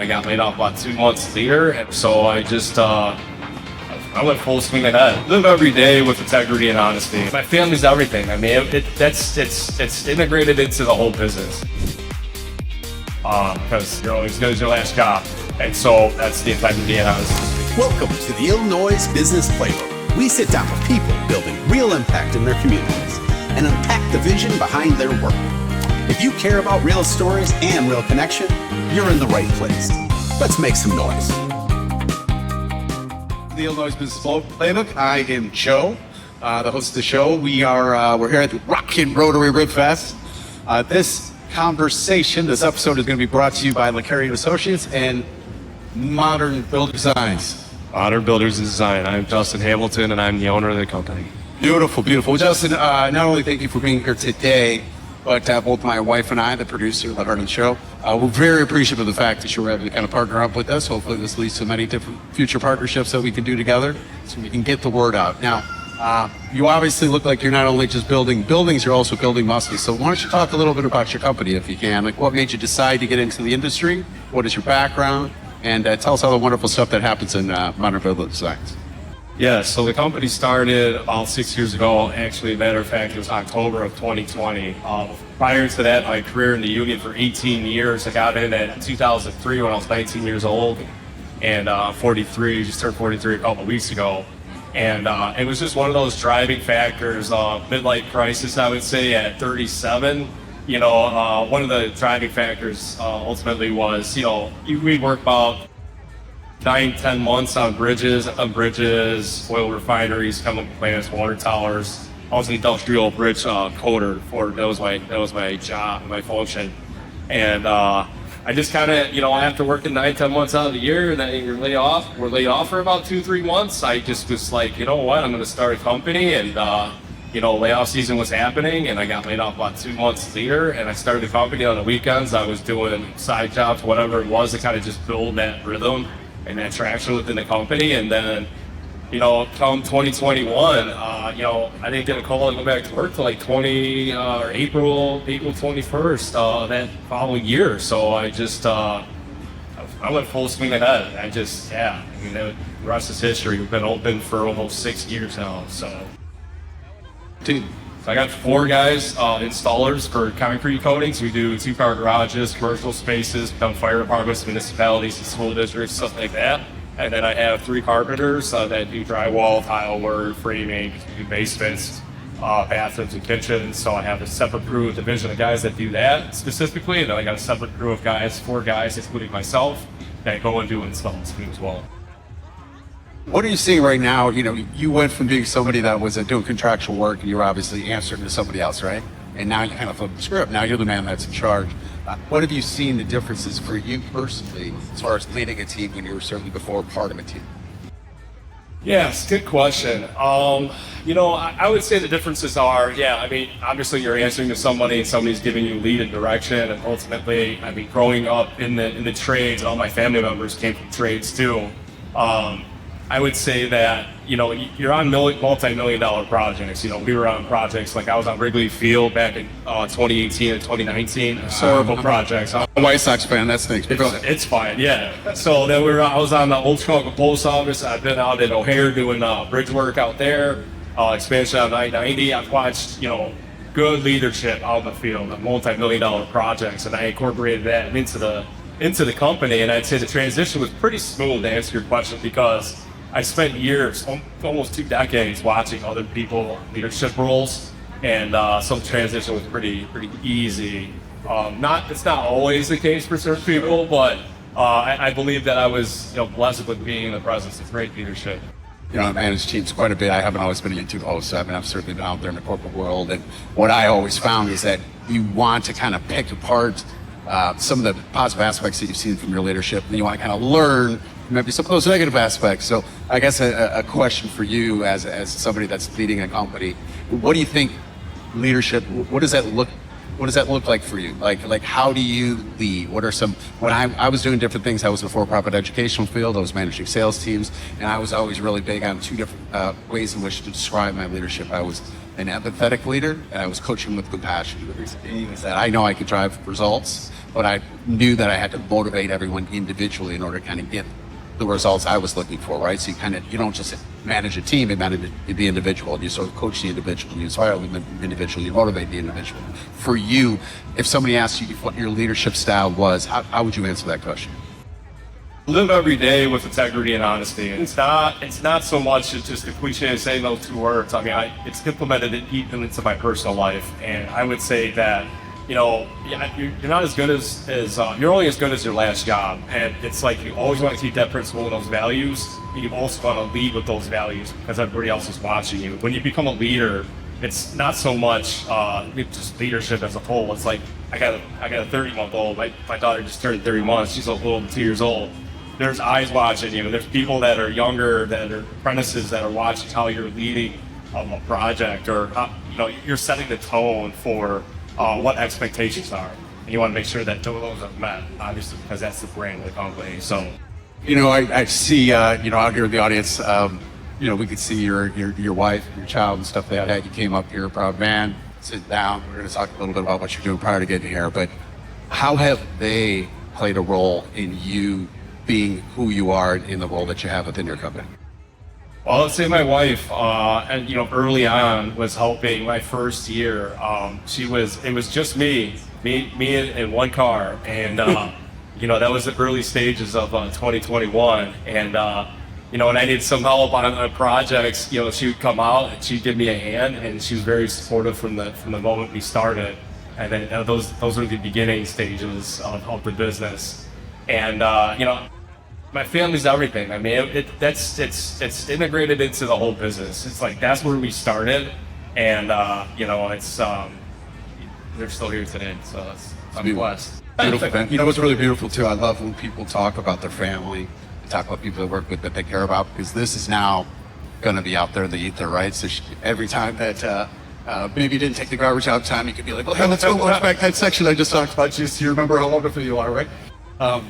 I got laid off about 2 months later, and so I just I went full swing ahead. Live every day with integrity and honesty. My family's everything. I mean, it's integrated into the whole business. Because you're only as good as your last job, and so that's the integrity and honesty. Welcome to the Ill Noise Business Playbook. We sit down with people building real impact in their communities and unpack the vision behind their work. If you care about real stories and real connection, you're in the right place. Let's make some noise. The Ill Noise Business Playbook. I am Joe, the host of the show. we're here at the Rockin' Rotary Rib Fest. This episode is going to be brought to you by LeCarrier Associates and Modern Builder Designs. Modern Builders Design. I'm Justin Hamilton, and I'm the owner of the company. Beautiful, beautiful. Well, Justin, not only thank you for being here today, but both my wife and I, the producer that heard the show, we're very appreciative of the fact that you were able to kind of partner up with us. Hopefully this leads to many different future partnerships that we can do together so we can get the word out. Now, you obviously look like you're not only just building buildings, you're also building muscles. So why don't you talk a little bit about your company if you can? Like, what made you decide to get into the industry? What is your background? And tell us all the wonderful stuff that happens in Modern Builder Designs. Yeah, so the company started about 6 years ago. Actually, matter of fact, it was October of 2020. Prior to that, my career in the union for 18 years. I got in at 2003 when I was 19 years old, and 43, just turned 43 a couple of weeks ago. And it was just one of those driving factors, midlife crisis, I would say, at 37. You know, one of the driving factors ultimately was, we work about 9-10 months on bridges, oil refineries, chemical plants, water towers. I was an industrial bridge coder that was my job, my function. And I just kind of, after working 9-10 months out of the year, and then we're laid off for about 2-3 months, I just was like, you know what, I'm going to start a company. And layoff season was happening, and I got laid off about 2 months later, and I started a company on the weekends. I was doing side jobs, whatever it was, to kind of just build that rhythm and that traction within the company. And then, come 2021, I didn't get a call to go back to work till like April 21st that following year. So I just, I went full swing ahead. The rest is history. We've been open for almost 6 years now. So I got 4 guys, installers for concrete coatings. We do 2-car garages, commercial spaces, fire departments, municipalities, and school districts, stuff like that. And then I have 3 carpenters that do drywall, tile work, framing, do basements, bathrooms, and kitchens. So I have a separate crew, division of guys that do that specifically. And then I got a separate crew of guys, 4 guys, including myself, that go and do installs as well. What are you seeing right now? You went from being somebody that was doing contractual work, and you were obviously answering to somebody else, right? And now you kind of flip the script. Now you're the man that's in charge. What have you seen the differences for you personally as far as leading a team when you were certainly before part of a team? Yes, good question. I would say the differences are, obviously you're answering to somebody and somebody's giving you lead and direction, and ultimately, growing up in the trades, all my family members came from trades too. I would say that, you're on multi-million-dollar projects. We were on projects, like I was on Wrigley Field back in 2018 and 2019. Historical projects. I'm a White Sox fan, that stinks. It's fine, yeah. So then I was on the Old Chicago Post Office. I've been out in O'Hare doing bridge work out there, expansion on I-90. I've watched, good leadership out in the field of multi-million-dollar projects, and I incorporated that into the company. And I'd say the transition was pretty smooth, to answer your question, because I spent years, almost 2 decades, watching other people leadership roles, and some transition was pretty easy. It's not always the case for certain people, but I believe that I was blessed with being in the presence of great leadership. I've managed teams quite a bit. I haven't always been into 07. I've certainly been out there in the corporate world, and what I always found is that you want to kind of pick apart some of the positive aspects that you've seen from your leadership, and you want to kind of learn maybe some of those negative aspects. So I guess a question for you as somebody that's leading a company, what do you think leadership, what does that look what does that look like for you? Like how do you lead? What are some, when I was doing different things, I was in the for-profit educational field, I was managing sales teams, and I was always really big on two different ways in which to describe my leadership. I was an empathetic leader, and I was coaching with compassion. The reason being is that I know I could drive results, but I knew that I had to motivate everyone individually in order to kind of get the results I was looking for, right? So you don't just manage a team, you manage the individual, and you sort of coach the individual, you inspire the individual, you motivate the individual. For you, if somebody asked you what your leadership style was, how would you answer that question? Live every day with integrity and honesty. It's not so much just a cliche of saying those two words. I mean, it's implemented even into my personal life, and I would say that, you're not as good as you're only as good as your last job. And it's like you always want to keep that principle and those values, but you also want to lead with those values because everybody else is watching you. When you become a leader, it's not so much just leadership as a whole. It's like I got a 30-month-old. My daughter just turned 30 months. She's a little 2 years old. There's eyes watching you. There's people that are younger, that are apprentices, that are watching how you're leading a project, or you're setting the tone for what expectations are, and you want to make sure that those are met, obviously, because that's the brand of the company. So, I see, out here in the audience, we could see your wife, your child, and stuff like that. You came up here, proud man. Sit down. We're going to talk a little bit about what you're doing prior to getting here. But how have they played a role in you being who you are in the role that you have within your company? Well, let's say my wife, early on was helping my first year. It was just me in one car, and that was the early stages of 2021. And when I needed some help on projects, she would come out and she'd give me a hand, and she was very supportive from the moment we started. And then those were the beginning stages of the business. And my family's everything. I mean, it's integrated into the whole business. It's like that's where we started, and it's they're still here today, so I'm blessed. Beautiful, man. What's really beautiful too, I love when people talk about their family, talk about people they work with that they care about, because this is now going to be out there in the ether, right? So every time that maybe you didn't take the garbage out time, you could be like, well, hey, let's go watch back that section I just talked about. Just you remember how wonderful you are, right?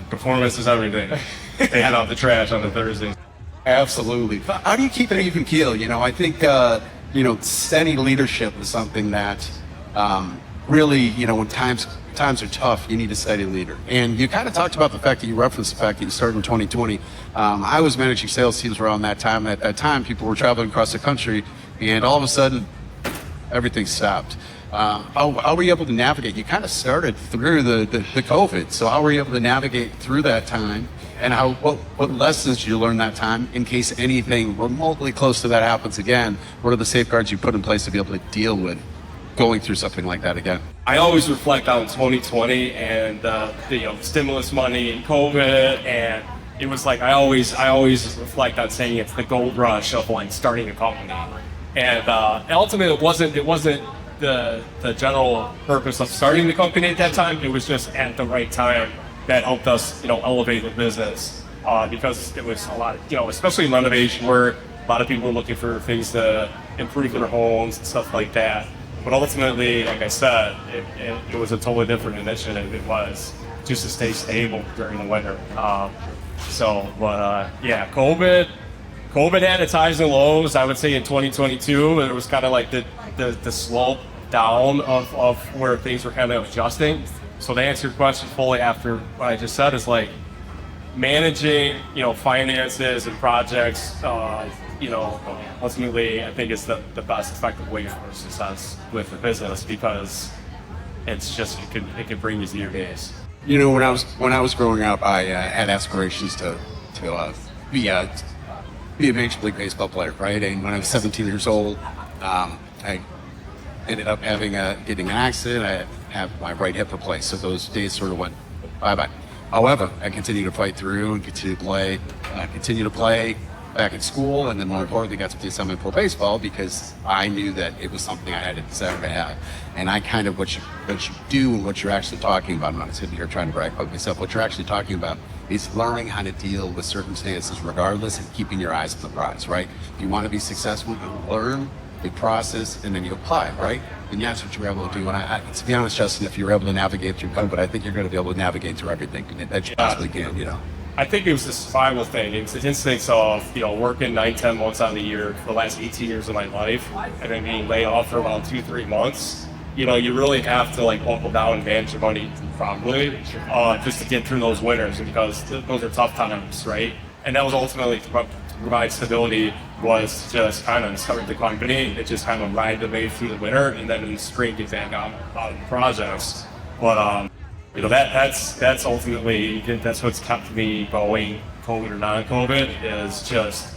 Performance is everything. They hand out the trash on the Thursdays. Absolutely. How do you keep an even keel? I think steady leadership is something that really, when times are tough, you need a steady leader. And you kind of talked about the fact that you referenced the fact that you started in 2020. I was managing sales teams around that time. At that time, people were traveling across the country, and all of a sudden, everything stopped. How were you able to navigate? You kind of started through the COVID, so how were you able to navigate through that time, and what lessons did you learn that time in case anything remotely close to that happens again? What are the safeguards you put in place to be able to deal with going through something like that again? I always reflect on 2020 and the stimulus money and COVID, and it was like I always reflect on saying it's the gold rush of like starting a company, and ultimately it wasn't the general purpose of starting the company at that time. It was just at the right time that helped us, elevate the business, because it was a lot, especially in renovation work, a lot of people were looking for things to improve their homes and stuff like that. But ultimately, like I said, it was a totally different initiative. It was just to stay stable during the winter. COVID had its highs and lows. I would say in 2022, it was kind of like the slope down of where things were kind of adjusting. So to answer your question fully after what I just said is like managing, finances and projects, ultimately I think is the best effective way for success with the business, because it's just, it can bring you to your days. When I was growing up, I had aspirations to be a Major League Baseball player, right? And when I was 17 years old, I ended up getting an accident. I had my right hip replaced, so those days sort of went bye-bye. However, I continued to fight through and continue to play back in school, and then more importantly, got to play semi-pro baseball because I knew that it was something I had a desire to have. And I kind of, what you do and what you're actually talking about, I'm not sitting here trying to brag about myself, what you're actually talking about is learning how to deal with circumstances regardless and keeping your eyes on the prize, right? If you want to be successful, you learn the process, and then you apply, right? And that's what you're able to do. And to be honest, Justin, if you're able to navigate through COVID, I think you're going to be able to navigate through everything that you possibly can, you know. I think it was a survival thing. It's the instincts of, working 9-10 months out of the year for the last 18 years of my life, and then being laid off for about 2-3 months. You really have to buckle down and manage your money properly, just to get through those winters, because those are tough times, right? And that was ultimately to provide stability, was just kind of start the company and just kind of ride the way through the winter, and then in the spring get back out of the projects. But that's ultimately, that's what's kept me going, COVID or non-COVID, is just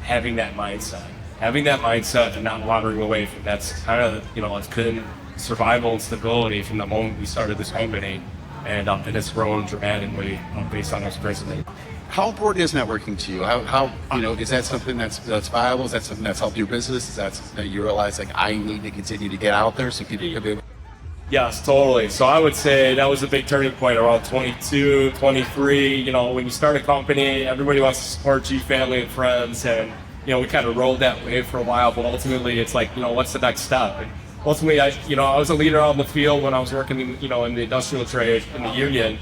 having that mindset and not wandering away from that's kind of it's been survival and stability from the moment we started this company, and it's grown dramatically based on our experience. How important is networking to you? How is that something that's viable? Is that something that's helped your business? Is that something that you realize I need to continue to get out there so people can be able? Yes, totally. So I would say that was a big turning point around 22, 23. When you start a company, everybody wants to support you, family and friends, and we kind of rode that wave for a while. But ultimately, it's what's the next step? And ultimately, I was a leader out in the field when I was working in the industrial trade in the union.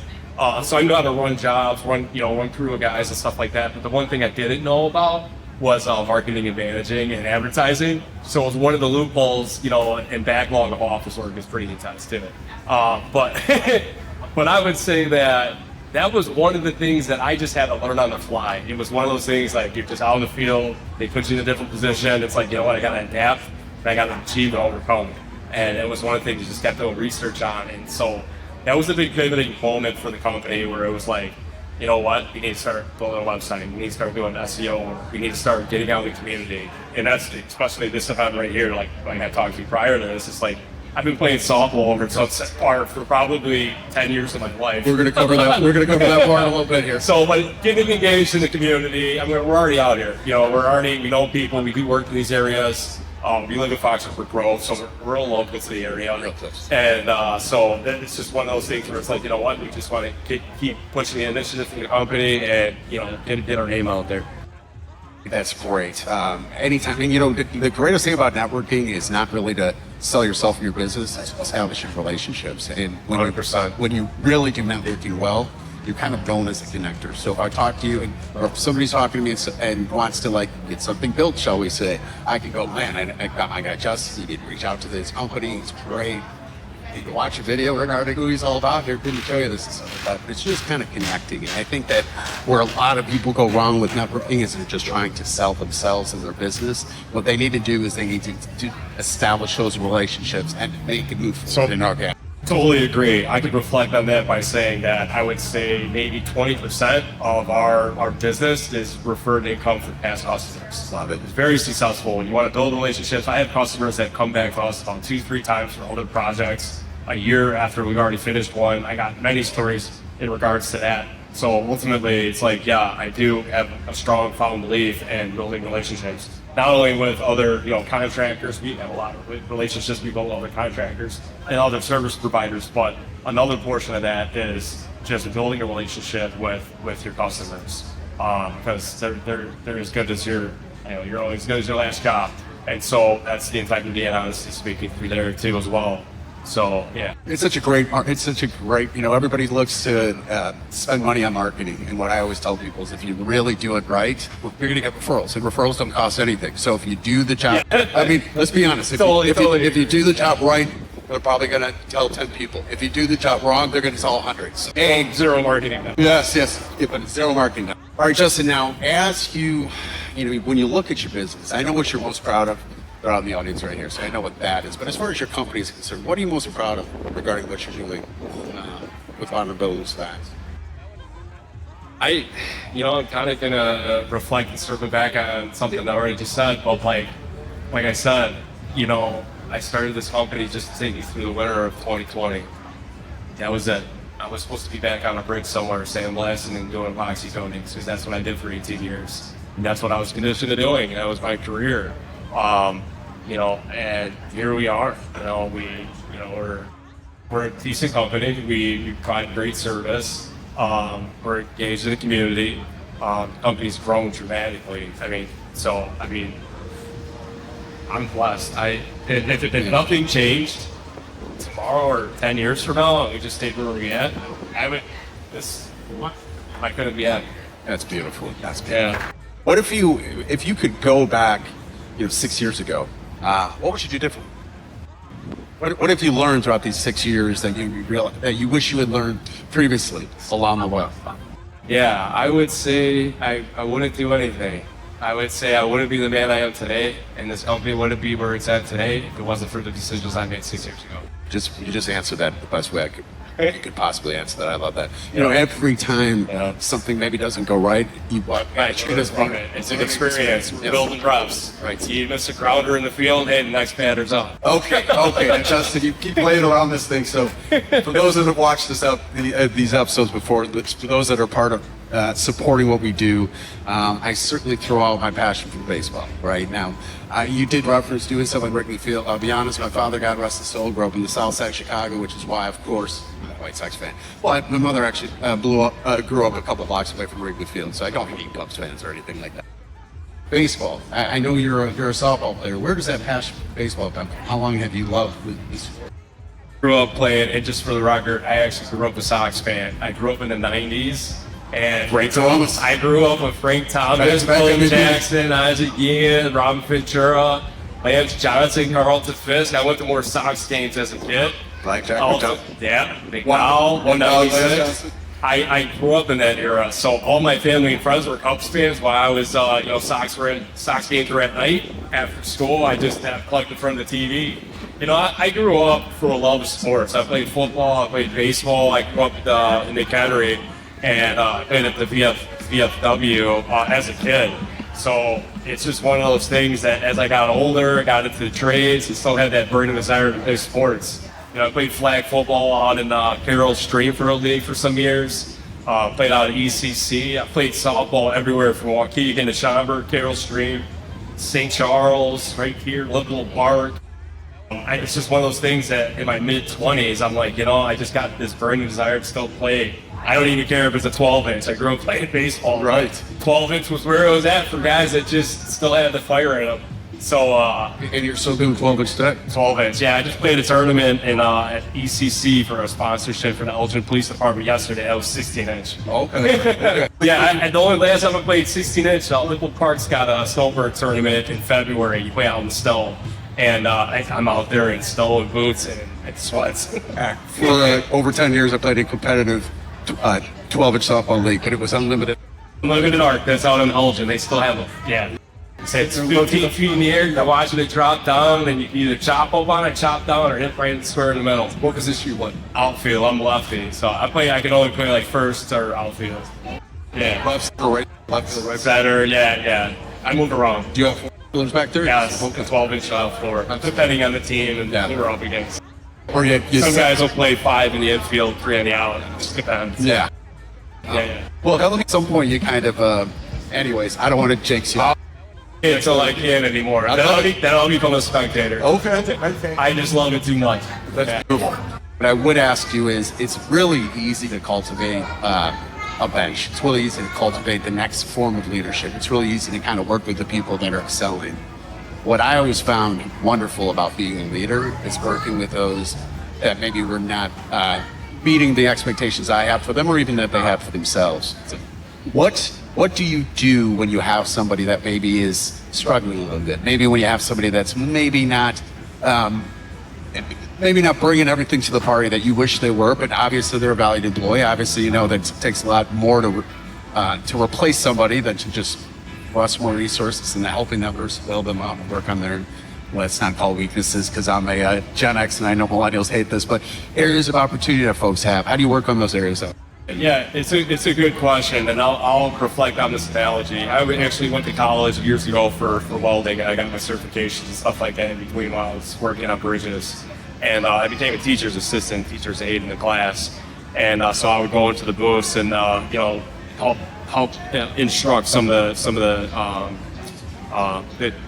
So I knew how to run jobs, run crew of guys and stuff like that. But the one thing I didn't know about was marketing and managing and advertising. So it was one of the loopholes, and backlog of office work is pretty intense too. But I would say that was one of the things that I just had to learn on the fly. It was one of those things you're just out in the field, they put you in a different position. It's I gotta adapt, and I gotta achieve and overcome. And it was one of the things you just got to do research on. And so that was a big pivoting moment for the company, where it was you know what, we need to start building a website, we need to start doing SEO, we need to start getting out in the community. And that's especially this event right here, like I talked to you prior to this, it's I've been playing softball over at Sunset Park for probably 10 years of my life. We're gonna cover that more in a little bit here. So, but getting engaged in the community, we're already out here. We know people, we do work in these areas. We live in Foxford Grove, so we're real local to the area. And so it's just one of those things where it's you know what, we just want to keep pushing the initiative in the company and, get our name out there. That's great. Anytime, the greatest thing about networking is not really to sell yourself and your business, it's establishing relationships. And when 100%. When you really do networking well, you're kind of known as a connector. So if I talk to you, or if somebody's talking to me and wants to get something built, shall we say, I can go, man, I got Justin, you can reach out to this company, it's great. You can watch a video regarding who he's all about. Here, didn't show you this and stuff like that. But it's just kind of connecting. And I think that where a lot of people go wrong with networking is they're just trying to sell themselves and their business. What they need to do is they need to establish those relationships and make it move forward in organic. Totally agree. I could reflect on that by saying that I would say maybe 20% of our business is referred income from past customers. Love it. It's very successful. When you want to build relationships, I have customers that come back to us about 2-3 times for other projects a year after we've already finished one. I got many stories in regards to that. So ultimately, it's I do have a strong found belief in building relationships. Not only with other, contractors, we have a lot of relationships we build with other contractors and other service providers, but another portion of that is just building a relationship with your customers, because they're as good as you're only as good as your last job, and so that's the integrity and honesty speaking through there too as well. So yeah, it's such a great. Everybody looks to spend money on marketing, and what I always tell people is if you really do it right, you're going to get referrals, and referrals don't cost anything. So if you do the job, let's be honest. If you do the job right, they're probably going to tell 10 people. If you do the job wrong, they're going to tell hundreds. And zero marketing. Yes, but zero marketing. All right, Justin. Now, as you when you look at your business, I know what you're most proud of. They're out in the audience right here, so I know what that is. But as far as your company is concerned, what are you most proud of regarding what you're doing with vulnerability stacks? I'm kind of gonna reflect and circle back on something that I already just said. But like I said, I started this company just to take you through the winter of 2020. That was it. I was supposed to be back on a bridge somewhere, sandblasting and doing epoxy coatings, because that's what I did for 18 years. And that's what I was conditioned to doing. That was my career. And here we are. We're a decent company. We provide great service. We're engaged in the community. Company's grown dramatically. I'm blessed. If nothing changed tomorrow or 10 years from now, and we just stayed where we at, I couldn't be happy. That's beautiful. That's beautiful. Yeah. What if you could go back, 6 years ago? What would you do differently? What if you learned throughout these 6 years that you wish you had learned previously along the way? Yeah, I would say I wouldn't do anything. I would say I wouldn't be the man I am today, and this company wouldn't be where it's at today if it wasn't for the decisions I made 6 years ago. You just answered that the best way you could possibly answer that. I love that. Every time something maybe doesn't go right, it's an experience. We're building reps. Right. You miss a grounder in the field, hey, the next batter's up. Okay. And Justin, you keep playing around this thing. So, for those that have watched these episodes before, for those that are part of supporting what we do, I certainly throw out my passion for baseball. Right now, you did reference doing something at Wrigley Field. I'll be honest, my father, God rest his soul, grew up in the South Side of Chicago, which is why, of course, I'm a White Sox fan. Well, my mother actually grew up a couple of blocks away from Wrigley Field, so I don't hate Cubs fans or anything like that. Baseball. I know you're a softball player. Where does that passion for baseball come from? How long have you loved this sport? Grew up playing, and just for the record, I actually grew up a Sox fan. I grew up in the 90s. And Frank Thomas. I grew up with Frank Thomas, Phil Jackson, Isaac Ian, Robin Ventura, Lance Johnson, Carlton Fisk. I went to more Sox games as a kid. Blackjack. Yeah, Big Wow, 196. I grew up in that era, so all my family and friends were Cubs fans. While I was, Sox games were at night after school. I just plugged in front of the TV. I grew up for a love of sports. I played football, I played baseball. I grew up in McHenry. And played at the VFW as a kid. So it's just one of those things that as I got older, got into the trades, I still had that burning desire to play sports. I played flag football out in Carroll Stream for a league for some years. Played out at ECC. I played softball everywhere from Waukegan to Schaumburg, Carroll Stream, St. Charles, right here, Liverpool Park. It's just one of those things that in my mid-20s, I'm like, I just got this burning desire to still play. I don't even care if it's a 12-inch. I grew up playing baseball. Right. 12-inch was where it was at for guys that just still had the fire in them. So, and you're still doing 12-inch today? 12-inch, yeah. I just played a tournament at ECC for a sponsorship for the Elgin Police Department yesterday. That was 16-inch. Okay. Yeah, the only last time I played 16-inch, Liverpool Park's got a snowbird tournament in February. You play out in the snow. And I'm out there in snow and boots and it sweats. For over 10 years, I played in competitive 12-inch softball league, but it was unlimited. Unlimited arc, that's out in Elgin. They still have them. Yeah. It's 15 feet in the air, you're watching it drop down, and you can either chop up on it, chop down, or hit right in the square in the middle. What position you want? Outfield, I'm lefty. So I can only play like first or outfield. Yeah. Left or right? Left or right? Center, yeah. I move around. Do you have fielders back there? Yeah, it's a 12-inch outfield, depending on the team and who we're up against. Or some guys will play 5 in the infield, 3 in the out. It just depends. Yeah. Well, at some point you kind of, anyways, I don't want to jinx you. Until I can't anymore. Then I'll become a spectator. Okay. I just love it too much. That's beautiful. What I would ask you is, it's really easy to cultivate a bench. It's really easy to cultivate the next form of leadership. It's really easy to kind of work with the people that are excelling. What I always found wonderful about being a leader is working with those that maybe were not meeting the expectations I have for them, or even that they have for themselves. What do you do when you have somebody that maybe is struggling a little bit? Maybe when you have somebody that's maybe not bringing everything to the party that you wish they were, but obviously they're a valued employee. Obviously, that it takes a lot more to replace somebody than to just cost more resources and helping them versus build them up and work on their, let's not call weaknesses, because I'm a Gen X and I know millennials hate this, but areas of opportunity that folks have. How do you work on those areas out? Yeah, it's a good question, and I'll reflect on this analogy. I actually went to college years ago for welding. I got my certifications and stuff like that in between while I was working on bridges. And I became a teacher's assistant, teacher's aide in the class. And so I would go into the booths and help instruct some of the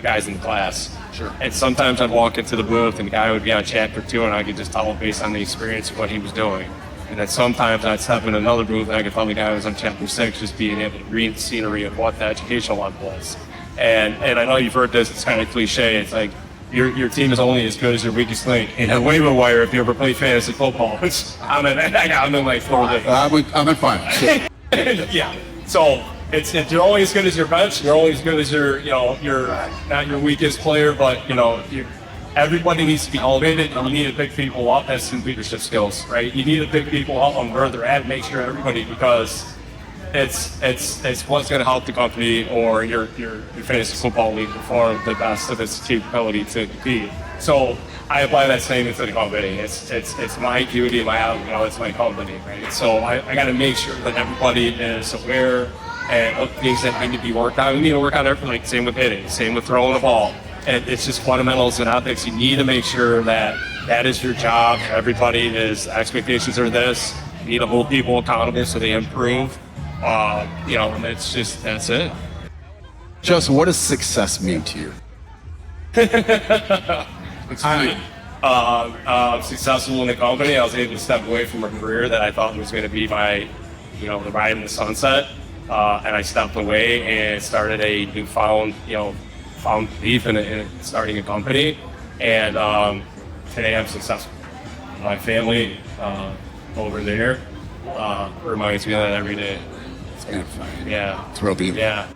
guys in the class. Sure. And sometimes I'd walk into the booth and the guy would be on chapter 2 and I could just tell him based on the experience of what he was doing. And then sometimes I'd step in another booth and I could tell the guy who was on chapter 6, just being able to read the scenery of what the educational level was. And I know you've heard this, it's kind of cliche. It's like your team is only as good as your weakest link. And a waiver wire, if you ever play fantasy football, which I'm in like 4 leagues. I'm in fine. Yeah. So you're only as good as your bench. You're only as good as your not your weakest player, but everybody needs to be elevated, and you need to pick people up. That's some leadership skills, right? You need to pick people up on where they're at, and make sure everybody, because it's what's going to help the company or your fantasy football league perform the best of its capability to compete. So I apply that same into the company. It's my duty, it's my company, right? So I got to make sure that everybody is aware and of things that need to be worked on. We need to work on everything. Like same with hitting, same with throwing the ball. And it's just fundamentals and ethics. You need to make sure that is your job. Expectations are this. You need to hold people accountable so they improve. And that's it. Justin, what does success mean to you? Successful in the company. I was able to step away from a career that I thought was going to be my, the ride in the sunset. And I stepped away and started a newfound belief in starting a company. And today I'm successful. My family over there reminds me of that every day. It's kind of fun. Yeah. It's real beautiful. Yeah.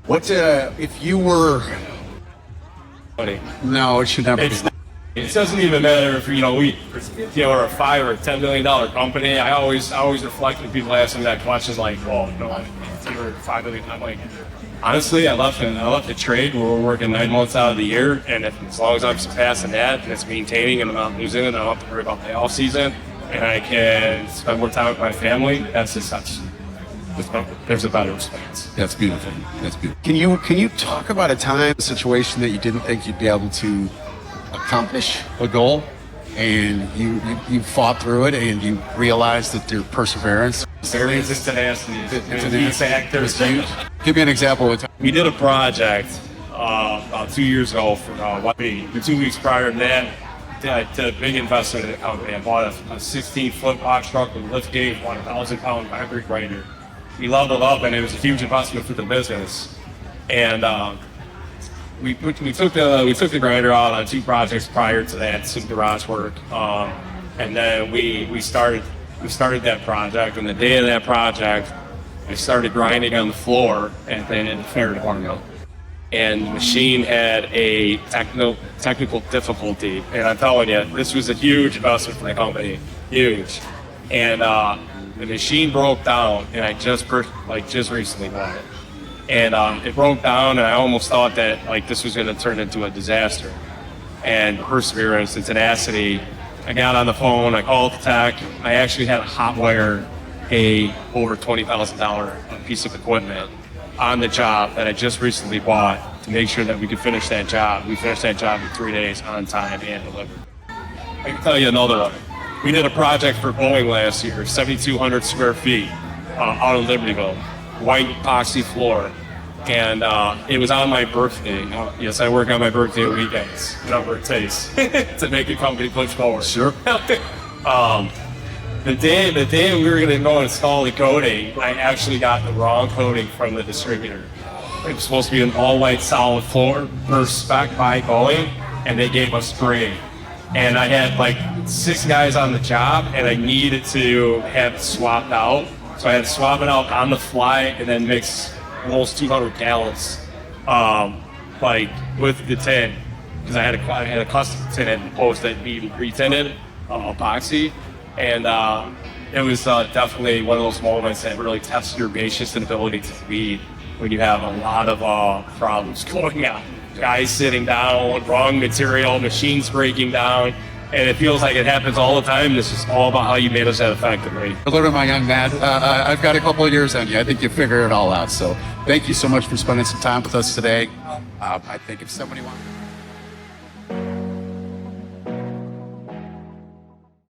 What if you were? Funny. No, it should never be. It doesn't even matter if we're a $5 or $10 million company. I always reflect when people ask me that question, like, well, it's either $5 million. I'm like, honestly, I left the trade where we're working 9 months out of the year, and as long as I'm surpassing that and it's maintaining and I'm not losing it, I don't have to worry about the off season, and I can spend more time with my family. That's just such. There's a better response. That's beautiful. That's beautiful. Can you talk about a time, a situation that you didn't think you'd be able to accomplish a goal, and you fought through it, and you realized that your perseverance. It's just tenacity. It's huge. Give me an example of a time. We did a project about 2 years ago for YB. The 2 weeks prior to that, I did a big investment in the company. I bought a 16-foot box truck with lift gate, bought a 1,000-pound concrete grinder. We leveled up, and it was a huge investment for the business. And we took the grinder out on 2 projects prior to that, some garage work, and then we started that project. And the day of that project, I started grinding on the floor and then in the fire department. And the machine had a technical difficulty. And I'm telling you, this was a huge investment for the company, huge. And the machine broke down, and I just recently bought it. And it broke down, and I almost thought that this was going to turn into a disaster. And perseverance and tenacity, I got on the phone, I called the tech. I actually had a hot wire over $20,000 piece of equipment on the job that I just recently bought to make sure that we could finish that job. We finished that job in 3 days on time and delivered. I can tell you another one. We did a project for Boeing last year, 7,200 square feet out of Libertyville, white epoxy floor. And it was on my birthday. Yes, I work on my birthday weekends, whatever it takes to make a company push forward. Sure. The day we were going to go install the coating, I actually got the wrong coating from the distributor. It was supposed to be an all-white solid floor per spec by Boeing, and they gave us gray. And I had 6 guys on the job, and I needed to have it swapped out. So I had to swap it out on the fly and then mix almost 200 gallons, with the tin, because I had a custom tin and post that needed pre-tinted epoxy. And it was definitely one of those moments that really tests your patience and ability to lead when you have a lot of problems going on. Guys sitting down, wrong material, machines breaking down, and it feels like it happens all the time. This is all about how you manage that effectively. Hello to my young man. I've got a couple of years on you. I think you figure it all out. So thank you so much for spending some time with us today. I think if somebody wants...